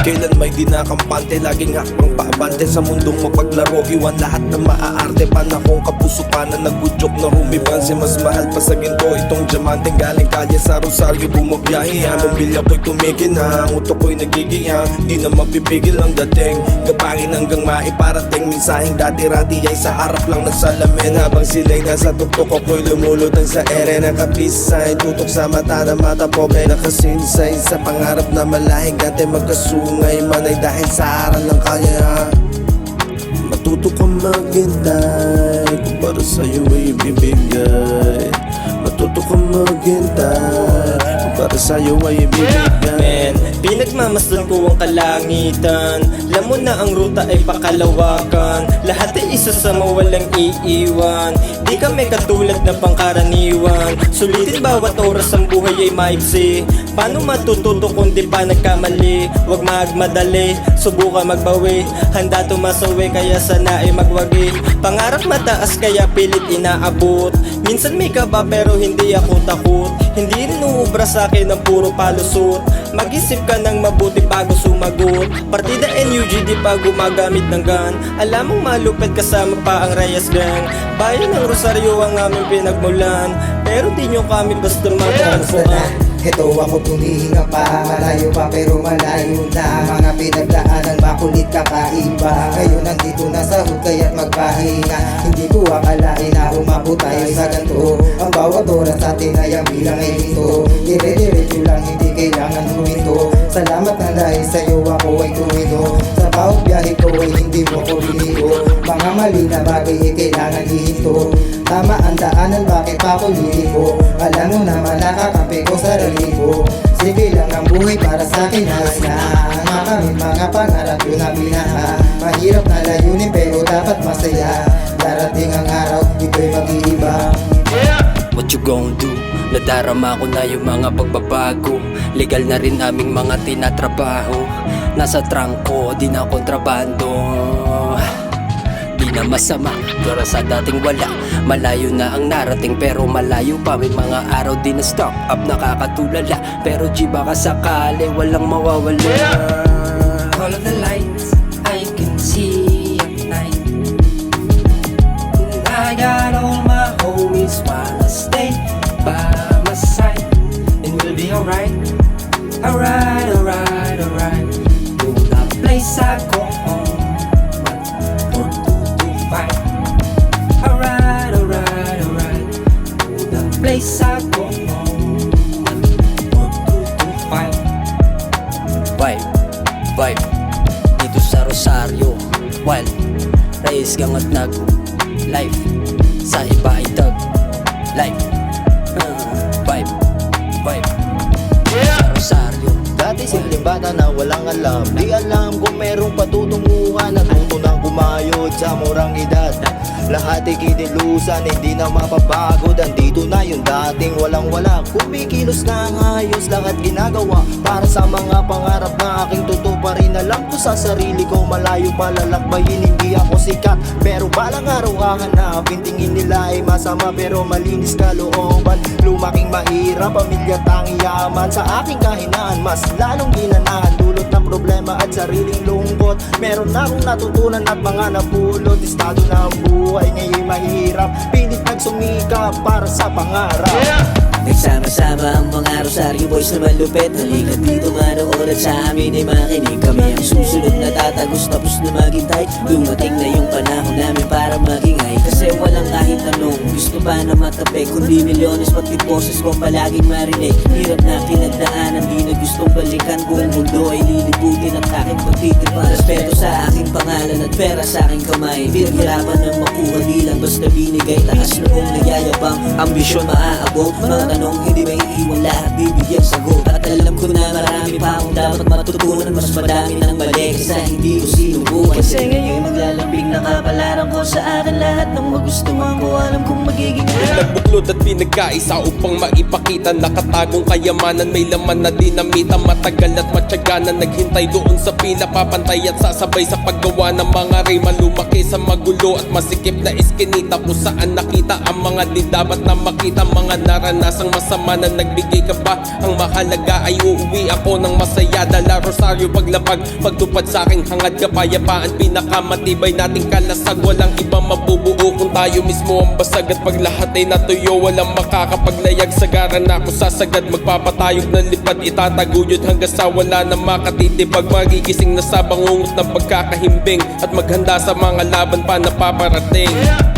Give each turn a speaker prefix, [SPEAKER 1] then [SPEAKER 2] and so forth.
[SPEAKER 1] Kailan may di nakampante, laging hakbang paabante sa mundong mapaglaro. Iwan lahat na maaarte, panahong kapuso pa na nagudyok na humibansi. Mas mahal pa sa ginto itong diamante, galing kalye sa Rosario bumabiyahe. Ang bilya ko'y tumigina, ang utok ko'y nagigiyang, di na mapipigil ang dating. Gabangin hanggang maiparating, mensaheng dati-rati ay sa harap lang ng salamin. Habang sila'y nasa tuktok ako'y lumulutang sa ere. Nakapisay, tutok sa mata na mata pobre. Nakasinsay sa pangarap na malahing gante, magkasungay man ay dahil sa aral ng kaya. Matuto kang maghintay, kung para sa'yo ay ibibigay. Matuto kang maghintay, kung para sa'yo ay ibibigay.
[SPEAKER 2] Pinagmamasdan ko ang kalangitan, alam mo na ang ruta ay pakalawakan. Lahat ay isa sa mawalang iiwan, di kami katulad na pangkaraniwan. Sulitin bawat oras ang buhay ay maiksi, paano matututo kung di pa nagkamali? Huwag magmadali, subukan magbawi, handa tumasawi kaya sana ay magwagi. Pangarap mataas kaya pilit inaabot, minsan may kaba pero hindi ako takot. Hindi rin uubra sa akin ang puro palusot, mag-isip ka ng mabuti bago sumagot. Partida NUG di pa gumagamit ng gun, alam mong malupit kasama pa ang Reyes Gang. Bayan ng Rosario ang aming pinagmulan, pero di nyo kami basta magtangkuhan.
[SPEAKER 3] Ito ako tumihinga pa, malayo pa pero malayo na. Mga pinagdaanan makulit kakaiba, ngayon nandito na sa hood kaya't magpahinga. Hindi ko akalain na umabot tayo sa ganito, ang bawat oras atin ay ang bilang ay dito. Dire-diretso lang, hindi kailangan huminto. Salamat na dahil sa'yo ako ay tuwino, sa bawat biyahe ko ay hindi mo ko binito. Mga mali na bagay ay kailangan ihinto, tama ang daanan bakit pa ako liligo. Alam mo naman nakakampi ko sa raligo, sige lang ang buhay para sa akin hasta makamit mga pangarap yun na binaha. Mahirap na layunin pero dapat masaya, darating ang araw ito'y mag-iiba.
[SPEAKER 4] What you gon' do? Nadarama ko na yung mga pagbabago, legal na rin aming mga tinatrabaho. Nasa trangko, di na kontrabando. Di na masama, pero sa dating wala. Malayo na ang narating pero malayo pa. May mga araw di na stop up, nakakatulala. Pero G baka sakali, walang mawawala.
[SPEAKER 2] All of the lights I can see at night, and I got all my homies wanna stay by my side, and we'll be alright, alright, alright, alright. To the place I go home, 1, 2, 3, 5. Alright, alright, alright. To the place I go home, 1, 2, 3, 5.
[SPEAKER 4] Vibe dito sa Rosario, wild Reyes Gang at nag life sa iba ay tag life. Vibe sa Rosario.
[SPEAKER 5] Dati simpleng bata na walang alam, di alam kung merong patutunguhan. Natuto ng kumayod sa murang edad, lahat ay kinilusan, hindi na mapapagod. Andito na yung dating walang-wala, kumikilos na ang ayos, lahat ginagawa para sa mga pangarap na aking tutuparin. Alam ko sa sarili ko malayo palalakbayin, hindi ako sikat pero balang araw hahanapin. Tingin nila ay masama pero malinis kalooban. Lumaking mahirap, pamilya tangi yaman, sa aking kahinaan mas lalong ginanahan. Dulot ng problema at sariling lungkot, meron na akong natutunan at mga napulot. Estado na ang buhay ngayon mahirap, pilit nagsumikap para sa pangarap.
[SPEAKER 6] Nagsama-sama ang mga Rosario boys na malupit, halika't dito manood at sa amin ay makinig. Kami ang susunod na tatagos tapos na maghintay, dumating na yung panahon namin para magingay. Kasi walang kahit anong gusto pa na matapik, kundi milyones pati boses ko palaging marinig. Hirap na pinagdaanan, di na gustong balikan, buong mundo ay liliputin at aking pagtitipan. Respeto sa aking pangalan at pera sa aking kamay, pinaghirapan ng makuha di lang basta binigay. Taas na kong nagyayabang, ambisyon maaabot, mga tanong hindi may iiwan, lahat bibigyan sagot. At alam ko na marami pa akong dapat matutunan, mas madami ng mali kaysa hindi ko sinubukan. Kasi ngayon maglalambing nakapalaran ko sa akin lahat ng magustuhan ko, alam kong magiging
[SPEAKER 1] Nagbuklod at pinagkaisa upang maipakita nakatagong kayamanan, may laman na dinamita. Matagal at matyaga na naghintay doon sa pila, papantay at sasabay sa paggawa ng mga rima. Lumaki sa magulo at masikip na iskinita, kung saan nakita ang mga di dapat na makita. Mga naranasan
[SPEAKER 7] ang masama na nagbigay ka ba? Ang mahalaga ay uuwi ako ng masaya. Dala rosaryo paglapag, pagtupad sa aking hangad kapayapaan. Pinakamatibay nating kalasag, walang ibang mabubuo kung tayo mismo ang basag. At pag lahat ay natuyo, walang makakapaglayag. Sagaran ako sasagad, magpapatayog na lipad. Itataguyod hanggang sa wala na makatitibag. Magigising na sa bangungot ng pagkakahimbing at maghanda sa mga laban pa na paparating.